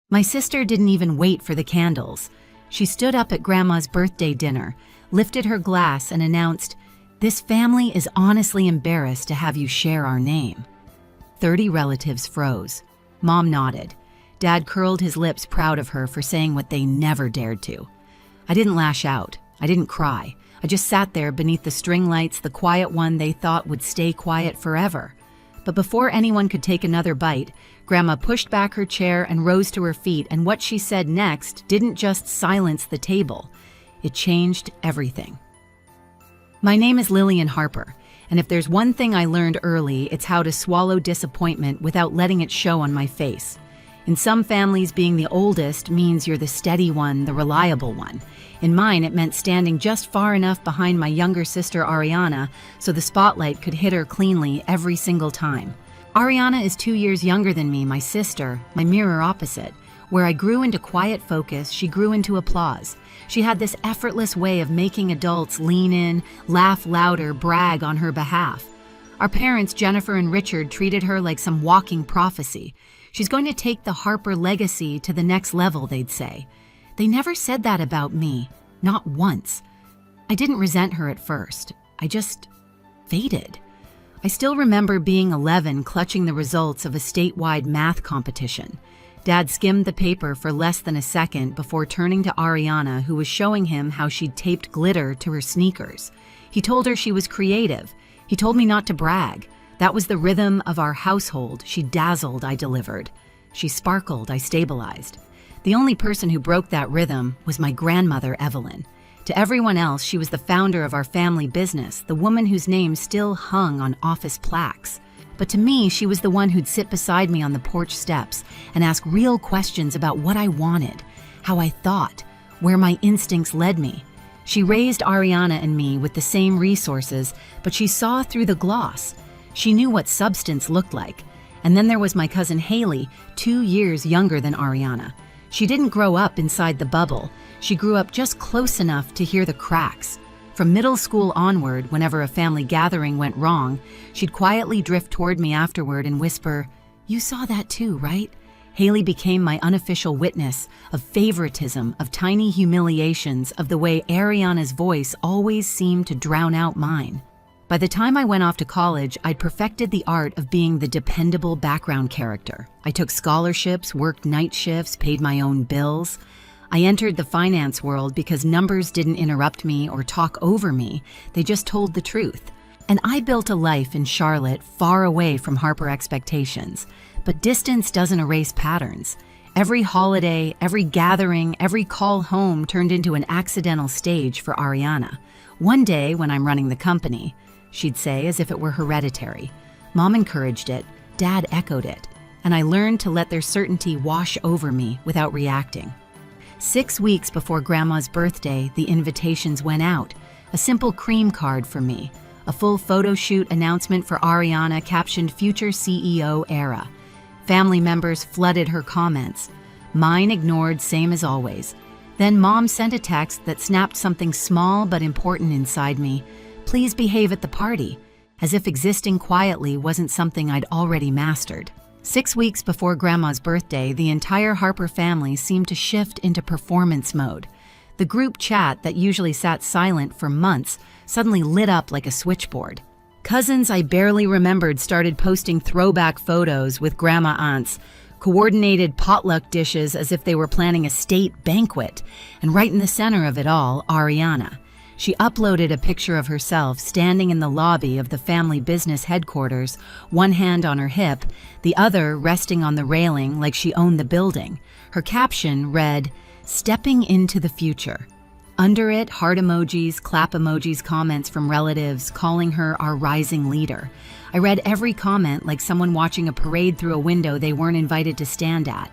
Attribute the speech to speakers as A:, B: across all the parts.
A: My sister didn't even wait for the candles. She stood up at Grandma's birthday dinner, lifted her glass, and announced, "This family is honestly embarrassed to have you share our name." 30 relatives froze. Mom nodded. Dad curled his lips, proud of her for saying what they never dared to. I didn't lash out. I didn't cry. I just sat there beneath the string lights, the quiet one they thought would stay quiet forever. But before anyone could take another bite, Grandma pushed back her chair and rose to her feet, and what she said next didn't just silence the table. It changed everything. My name is Lillian Harper, and if there's one thing I learned early, it's how to swallow disappointment without letting it show on my face. In some families, being the oldest means you're the steady one, the reliable one. In mine, it meant standing just far enough behind my younger sister Ariana so the spotlight could hit her cleanly every single time. Ariana is 2 years younger than me, my sister, my mirror opposite. Where I grew into quiet focus, she grew into applause. She had this effortless way of making adults lean in, laugh louder, brag on her behalf. Our parents, Jennifer and Richard, treated her like some walking prophecy. She's going to take the Harper legacy to the next level, they'd say. They never said that about me, not once. I didn't resent her at first. I just faded. I still remember being 11, clutching the results of a statewide math competition. Dad skimmed the paper for less than a second before turning to Ariana, who was showing him how she'd taped glitter to her sneakers. He told her she was creative. He told me not to brag. That was the rhythm of our household. She dazzled, I delivered. She sparkled, I stabilized. The only person who broke that rhythm was my grandmother, Evelyn. To everyone else, she was the founder of our family business, the woman whose name still hung on office plaques. But to me, she was the one who'd sit beside me on the porch steps and ask real questions about what I wanted, how I thought, where my instincts led me. She raised Ariana and me with the same resources, but she saw through the gloss. She knew what substance looked like. And then there was my cousin Haley, 2 years younger than Ariana. She didn't grow up inside the bubble. She grew up just close enough to hear the cracks. From middle school onward, whenever a family gathering went wrong, she'd quietly drift toward me afterward and whisper, "You saw that too, right?" Haley became my unofficial witness of favoritism, of tiny humiliations, of the way Ariana's voice always seemed to drown out mine. By the time I went off to college, I'd perfected the art of being the dependable background character. I took scholarships, worked night shifts, paid my own bills. I entered the finance world because numbers didn't interrupt me or talk over me. They just told the truth. And I built a life in Charlotte far away from Harper expectations. But distance doesn't erase patterns. Every holiday, every gathering, every call home turned into an accidental stage for Ariana. One day, when I'm running the company, she'd say, as if it were hereditary. Mom encouraged it, Dad echoed it, and I learned to let their certainty wash over me without reacting. 6 weeks before Grandma's birthday, the invitations went out. A simple cream card for me. A full photo shoot announcement for Ariana captioned "Future CEO Era." Family members flooded her comments. Mine ignored, same as always. Then Mom sent a text that snapped something small but important inside me. "Please behave at the party," as if existing quietly wasn't something I'd already mastered. 6 weeks before Grandma's birthday, the entire Harper family seemed to shift into performance mode. The group chat that usually sat silent for months suddenly lit up like a switchboard. Cousins I barely remembered started posting throwback photos with grandma aunts, coordinated potluck dishes as if they were planning a state banquet, and right in the center of it all, Ariana. She uploaded a picture of herself standing in the lobby of the family business headquarters, one hand on her hip, the other resting on the railing like she owned the building. Her caption read, "Stepping into the future." Under it, heart emojis, clap emojis, comments from relatives calling her our rising leader. I read every comment like someone watching a parade through a window they weren't invited to stand at.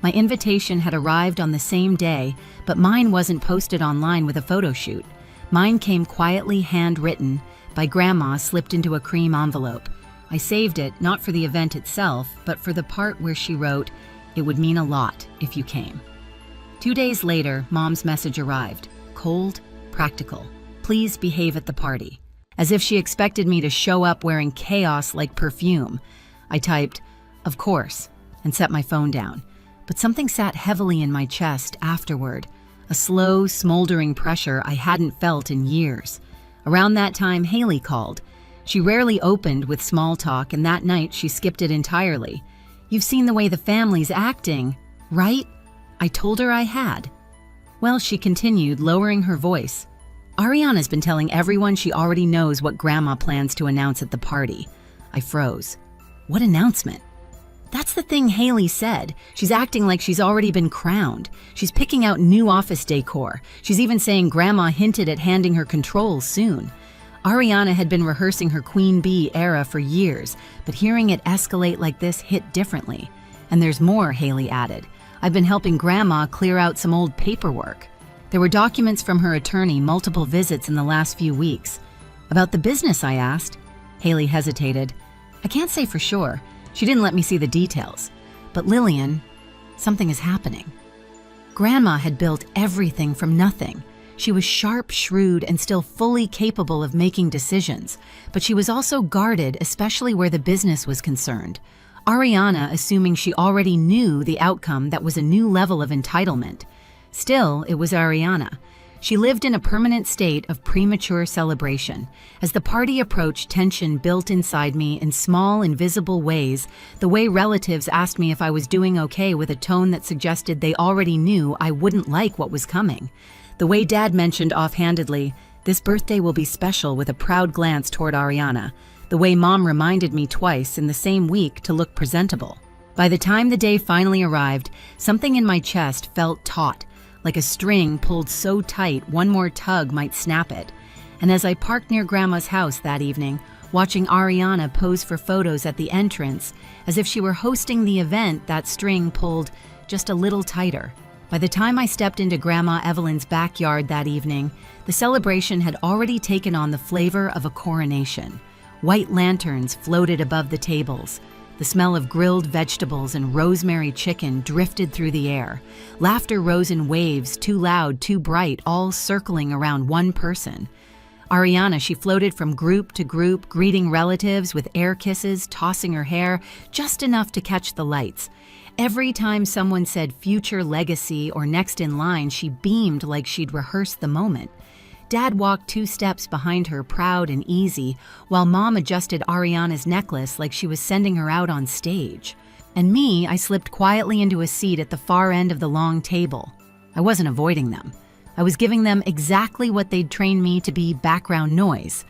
A: My invitation had arrived on the same day, but mine wasn't posted online with a photo shoot. Mine came quietly handwritten by Grandma, slipped into a cream envelope. I saved it, not for the event itself, but for the part where she wrote, "It would mean a lot if you came." 2 days later, Mom's message arrived. Cold, practical. "Please behave at the party." As if she expected me to show up wearing chaos like perfume. I typed, "Of course," and set my phone down. But something sat heavily in my chest afterward, a slow, smoldering pressure I hadn't felt in years. Around that time, Haley called. She rarely opened with small talk, and that night she skipped it entirely. "You've seen the way the family's acting, right?" I told her I had. Well, she continued, lowering her voice. "Ariana's been telling everyone she already knows what Grandma plans to announce at the party." I froze. "What announcement?" "That's the thing Haley said. She's acting like she's already been crowned. She's picking out new office decor. She's even saying Grandma hinted at handing her controls soon." Ariana had been rehearsing her Queen Bee era for years, but hearing it escalate like this hit differently. "And there's more," Haley added. "I've been helping Grandma clear out some old paperwork." There were documents from her attorney, multiple visits in the last few weeks. "About the business?" I asked. Haley hesitated. "I can't say for sure. She didn't let me see the details. But Lillian, something is happening." Grandma had built everything from nothing. She was sharp, shrewd, and still fully capable of making decisions, but she was also guarded, especially where the business was concerned. Ariana, assuming she already knew the outcome, that was a new level of entitlement. Still, it was Ariana. She lived in a permanent state of premature celebration. As the party approached, tension built inside me in small, invisible ways, the way relatives asked me if I was doing okay with a tone that suggested they already knew I wouldn't like what was coming. The way Dad mentioned offhandedly, "This birthday will be special," with a proud glance toward Ariana. The way Mom reminded me twice in the same week to look presentable. By the time the day finally arrived, something in my chest felt taut, like a string pulled so tight one more tug might snap it. And as I parked near Grandma's house that evening, watching Ariana pose for photos at the entrance, as if she were hosting the event, that string pulled just a little tighter. By the time I stepped into Grandma Evelyn's backyard that evening, the celebration had already taken on the flavor of a coronation. White lanterns floated above the tables. The smell of grilled vegetables and rosemary chicken drifted through the air. Laughter rose in waves, too loud, too bright, all circling around one person. Ariana, she floated from group to group, greeting relatives with air kisses, tossing her hair, just enough to catch the lights. Every time someone said future legacy or next in line, she beamed like she'd rehearsed the moment. Dad walked 2 steps behind her, proud and easy, while Mom adjusted Ariana's necklace like she was sending her out on stage. And me, I slipped quietly into a seat at the far end of the long table. I wasn't avoiding them. I was giving them exactly what they'd trained me to be: background noise.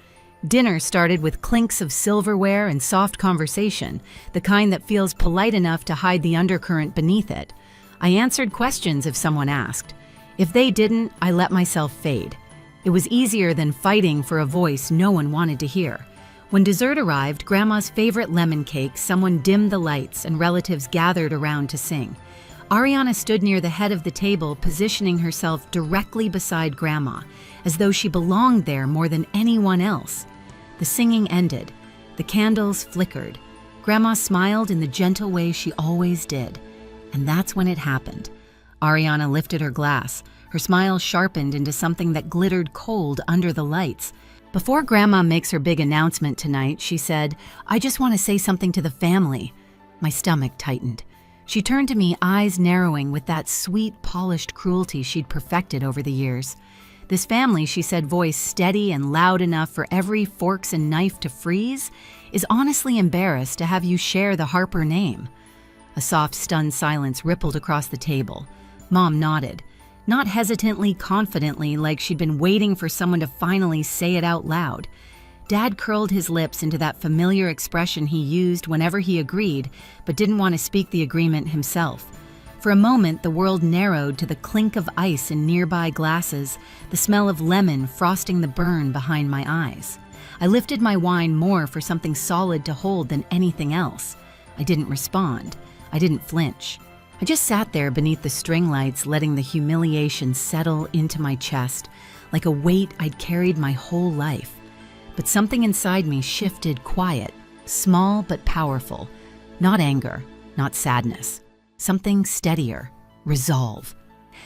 A: Dinner started with clinks of silverware and soft conversation, the kind that feels polite enough to hide the undercurrent beneath it. I answered questions if someone asked. If they didn't, I let myself fade. It was easier than fighting for a voice no one wanted to hear. When dessert arrived, Grandma's favorite lemon cake, someone dimmed the lights and relatives gathered around to sing. Ariana stood near the head of the table, positioning herself directly beside Grandma, as though she belonged there more than anyone else. The singing ended. The candles flickered. Grandma smiled in the gentle way she always did. And that's when it happened. Ariana lifted her glass. Her smile sharpened into something that glittered cold under the lights. "Before Grandma makes her big announcement tonight," she said, "I just want to say something to the family." My stomach tightened. She turned to me, eyes narrowing with that sweet, polished cruelty she'd perfected over the years. "This family," she said, voice steady and loud enough for every forks and knife to freeze, "is honestly embarrassed to have you share the Harper name." A soft, stunned silence rippled across the table. Mom nodded. Not hesitantly, confidently, like she'd been waiting for someone to finally say it out loud. Dad curled his lips into that familiar expression he used whenever he agreed, but didn't want to speak the agreement himself. For a moment, the world narrowed to the clink of ice in nearby glasses, the smell of lemon frosting the burn behind my eyes. I lifted my wine more for something solid to hold than anything else. I didn't respond. I didn't flinch. I just sat there beneath the string lights, letting the humiliation settle into my chest, like a weight I'd carried my whole life. But something inside me shifted, quiet, small but powerful. Not anger, not sadness. Something steadier, resolve.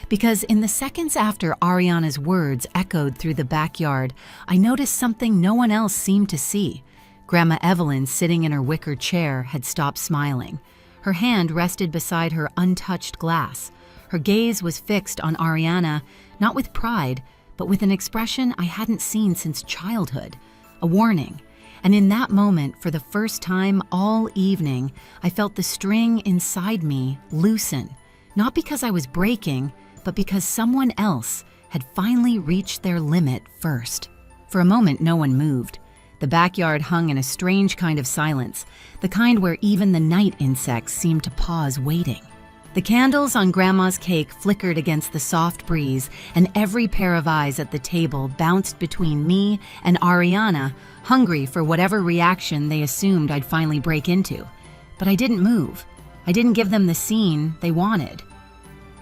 A: Because in the seconds after Ariana's words echoed through the backyard, I noticed something no one else seemed to see. Grandma Evelyn, sitting in her wicker chair, had stopped smiling. Her hand rested beside her untouched glass. Her gaze was fixed on Ariana, not with pride, but with an expression I hadn't seen since childhood, a warning. And in that moment, for the first time all evening, I felt the string inside me loosen, not because I was breaking, but because someone else had finally reached their limit first. For a moment, no one moved. The backyard hung in a strange kind of silence, the kind where even the night insects seemed to pause waiting. The candles on Grandma's cake flickered against the soft breeze, and every pair of eyes at the table bounced between me and Ariana, hungry for whatever reaction they assumed I'd finally break into. But I didn't move. I didn't give them the scene they wanted.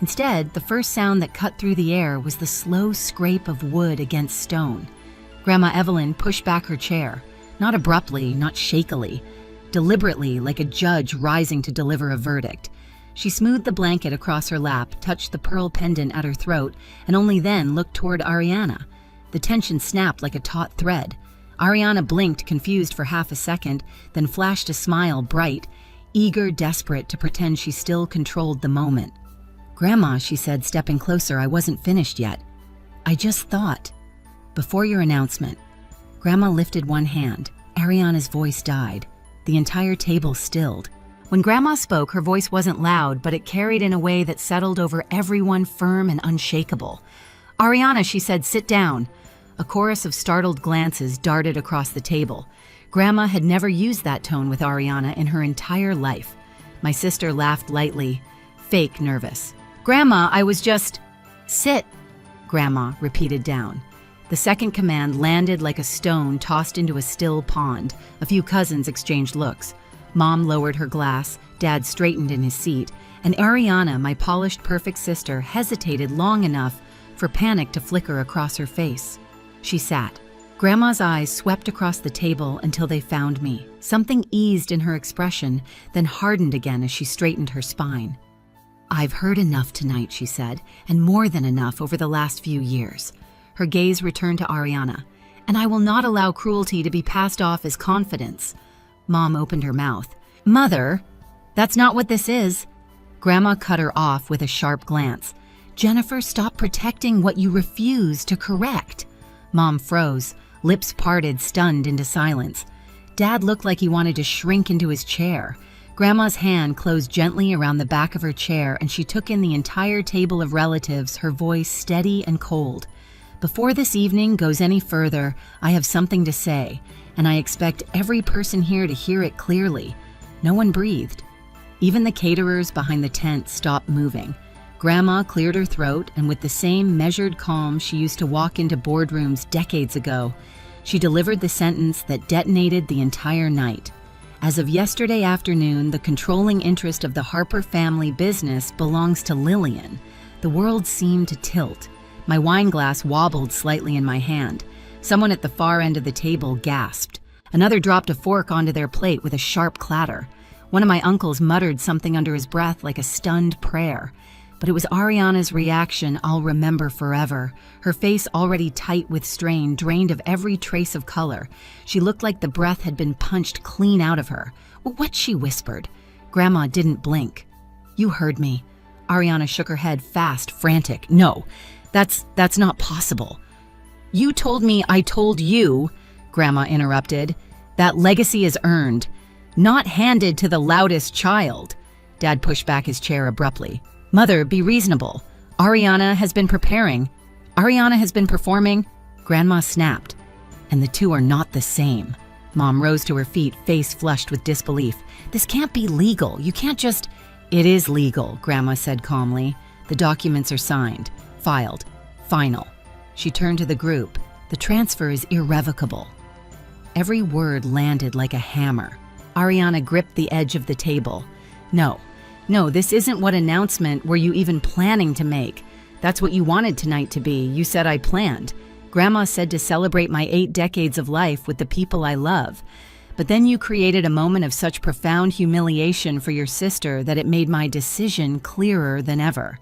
A: Instead, the first sound that cut through the air was the slow scrape of wood against stone. Grandma Evelyn pushed back her chair, not abruptly, not shakily, deliberately, like a judge rising to deliver a verdict. She smoothed the blanket across her lap, touched the pearl pendant at her throat, and only then looked toward Ariana. The tension snapped like a taut thread. Ariana blinked, confused for half a second, then flashed a smile, bright, eager, desperate to pretend she still controlled the moment. "Grandma," she said, stepping closer, "I wasn't finished yet. I just thought, before your announcement." Grandma lifted one hand. Ariana's voice died. The entire table stilled. When Grandma spoke, her voice wasn't loud, but it carried in a way that settled over everyone, firm and unshakable. "Ariana," she said, "sit down." A chorus of startled glances darted across the table. Grandma had never used that tone with Ariana in her entire life. My sister laughed lightly, fake nervous. "Grandma, I was just—" "Sit," Grandma repeated down. The second command landed like a stone tossed into a still pond. A few cousins exchanged looks. Mom lowered her glass, Dad straightened in his seat, and Ariana, my polished, perfect sister, hesitated long enough for panic to flicker across her face. She sat. Grandma's eyes swept across the table until they found me. Something eased in her expression, then hardened again as she straightened her spine. "I've heard enough tonight," she said, "and more than enough over the last few years." Her gaze returned to Ariana. "And I will not allow cruelty to be passed off as confidence." Mom opened her mouth. "Mother, that's not what this is." Grandma cut her off with a sharp glance. "Jennifer, stop protecting what you refuse to correct." Mom froze, lips parted, stunned into silence. Dad looked like he wanted to shrink into his chair. Grandma's hand closed gently around the back of her chair, and she took in the entire table of relatives, her voice steady and cold. "Before this evening goes any further, I have something to say, and I expect every person here to hear it clearly." No one breathed. Even the caterers behind the tent stopped moving. Grandma cleared her throat, and with the same measured calm she used to walk into boardrooms decades ago, she delivered the sentence that detonated the entire night. "As of yesterday afternoon, the controlling interest of the Harper family business belongs to Lillian." The world seemed to tilt. My wine glass wobbled slightly in my hand. Someone at the far end of the table gasped. Another dropped a fork onto their plate with a sharp clatter. One of my uncles muttered something under his breath like a stunned prayer. But it was Ariana's reaction I'll remember forever. Her face, already tight with strain, drained of every trace of color. She looked like the breath had been punched clean out of her. "What?" she whispered. Grandma didn't blink. "You heard me." Ariana shook her head, fast, frantic. "No, that's not possible." "You told me I told you," Grandma interrupted. "That legacy is earned, not handed to the loudest child." Dad pushed back his chair abruptly. "Mother, be reasonable. Ariana has been performing. Grandma snapped. "And the two are not the same." Mom rose to her feet, face flushed with disbelief. "This can't be legal. You can't just—" "It is legal," Grandma said calmly. "The documents are signed, filed, final." She turned to the group. "The transfer is irrevocable." Every word landed like a hammer. Ariana gripped the edge of the table. No, this isn't what announcement were you even planning to make. That's what you wanted tonight to be. You said I planned. Grandma said to celebrate my 8 decades of life with the people I love. But then you created a moment of such profound humiliation for your sister that it made my decision clearer than ever."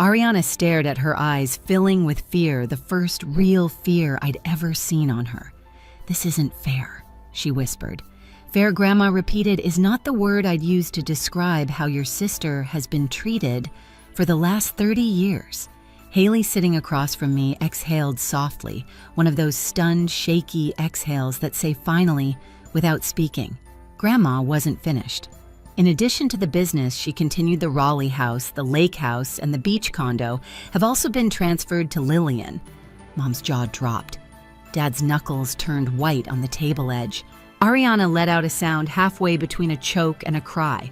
A: Ariana stared at her eyes filling with fear, the first real fear I'd ever seen on her. "This isn't fair," she whispered. Fair Grandma repeated is not the word I'd use to describe how your sister has been treated for the last 30 years. Haley, sitting across from me, exhaled softly, one of those stunned, shaky exhales that say finally without speaking. Grandma wasn't finished. In addition to the business, she continued the Raleigh house, the lake house, and the beach condo have also been transferred to Lillian. Mom's jaw dropped. Dad's knuckles turned white on the table edge. Ariana let out a sound halfway between a choke and a cry.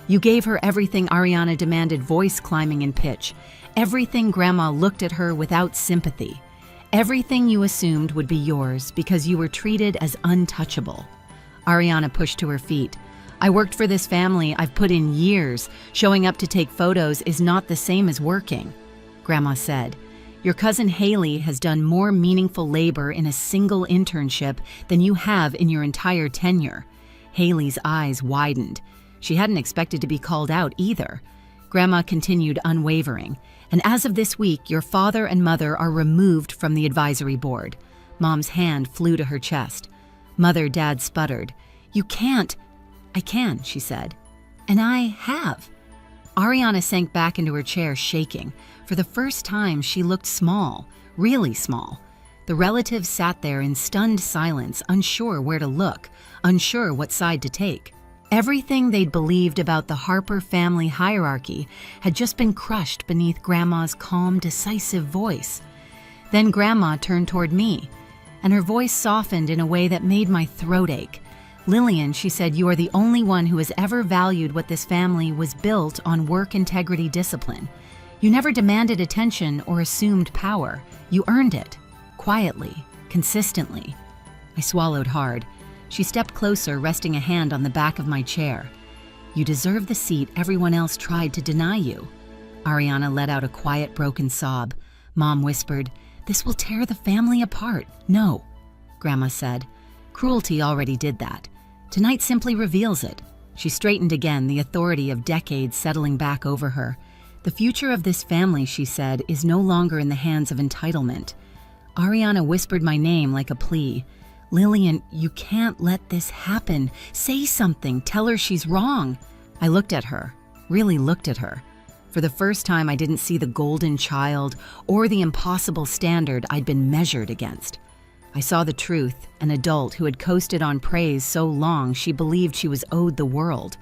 A: You gave her everything, Ariana demanded, voice climbing in pitch. Everything. Grandma looked at her without sympathy. Everything you assumed would be yours because you were treated as untouchable. Ariana pushed to her feet. I worked for this family. I've put in years. Showing up to take photos is not the same as working. Grandma said, your cousin Haley has done more meaningful labor in a single internship than you have in your entire tenure. Haley's eyes widened. She hadn't expected to be called out either. Grandma continued, unwavering. And as of this week, your father and mother are removed from the advisory board. Mom's hand flew to her chest. Dad sputtered. You can't. I can, she said. And I have. Ariana sank back into her chair, shaking. For the first time, she looked small, really small. The relatives sat there in stunned silence, unsure where to look, unsure what side to take. Everything they'd believed about the Harper family hierarchy had just been crushed beneath Grandma's calm, decisive voice. Then Grandma turned toward me, and her voice softened in a way that made my throat ache. Lillian, she said, you are the only one who has ever valued what this family was built on: work integrity, discipline. You never demanded attention or assumed power. You earned it, quietly, consistently. I swallowed hard. She stepped closer, resting a hand on the back of my chair. You deserve the seat everyone else tried to deny you. Ariana let out a quiet, broken sob. Mom whispered, this will tear the family apart. No, Grandma said. Cruelty already did that. Tonight simply reveals it. She straightened again, the authority of decades settling back over her. The future of this family, she said, is no longer in the hands of entitlement. Ariana whispered my name like a plea. Lillian, you can't let this happen. Say something. Tell her she's wrong. I looked at her, really looked at her. For the first time, I didn't see the golden child or the impossible standard I'd been measured against. I saw the truth, an adult who had coasted on praise so long she believed she was owed the world.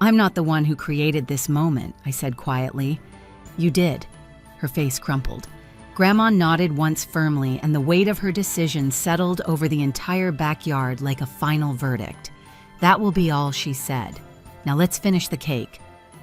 A: I'm not the one who created this moment, I said quietly. You did. Her face crumpled. Grandma nodded once firmly, and the weight of her decision settled over the entire backyard like a final verdict. That will be all, she said. Now let's finish the cake.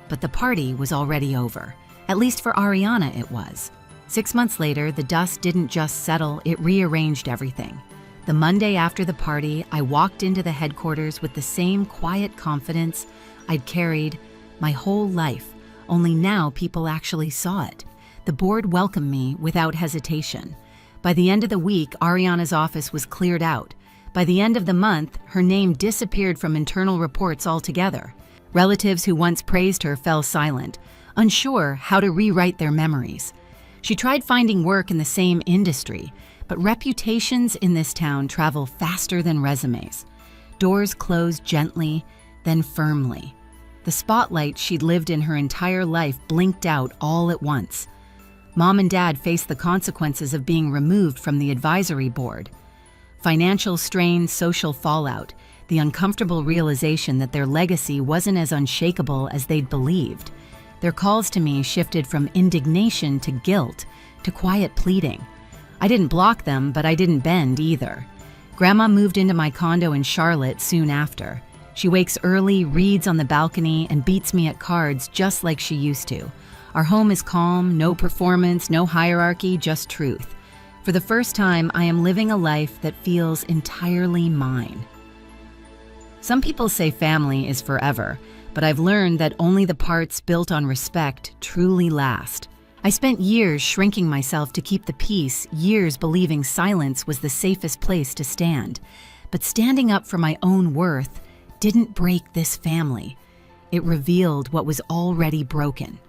A: But the party was already over. At least for Ariana it was. 6 months later, the dust didn't just settle, it rearranged everything. The Monday after the party, I walked into the headquarters with the same quiet confidence I'd carried my whole life, only now people actually saw it. The board welcomed me without hesitation. By the end of the week, Ariana's office was cleared out. By the end of the month, her name disappeared from internal reports altogether. Relatives who once praised her fell silent, unsure how to rewrite their memories. She tried finding work in the same industry, but reputations in this town travel faster than resumes. Doors closed gently, then firmly. The spotlight she'd lived in her entire life blinked out all at once. Mom and Dad faced the consequences of being removed from the advisory board. Financial strain, social fallout, the uncomfortable realization that their legacy wasn't as unshakable as they'd believed. Their calls to me shifted from indignation to guilt to quiet pleading. I didn't block them, but I didn't bend either. Grandma moved into my condo in Charlotte soon after. She wakes early, reads on the balcony, and beats me at cards just like she used to. Our home is calm, no performance, no hierarchy, just truth. For the first time, I am living a life that feels entirely mine. Some people say family is forever, but I've learned that only the parts built on respect truly last. I spent years shrinking myself to keep the peace, years believing silence was the safest place to stand. But standing up for my own worth didn't break this family. It revealed what was already broken.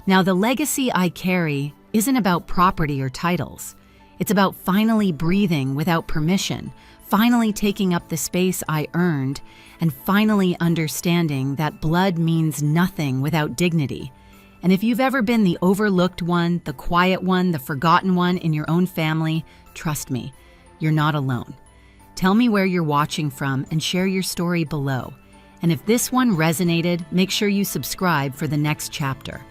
A: Now, the legacy I carry isn't about property or titles. It's about finally breathing without permission, finally taking up the space I earned, and finally understanding that blood means nothing without dignity. And if you've ever been the overlooked one, the quiet one, the forgotten one in your own family, trust me, you're not alone. Tell me where you're watching from and share your story below. And if this one resonated, make sure you subscribe for the next chapter.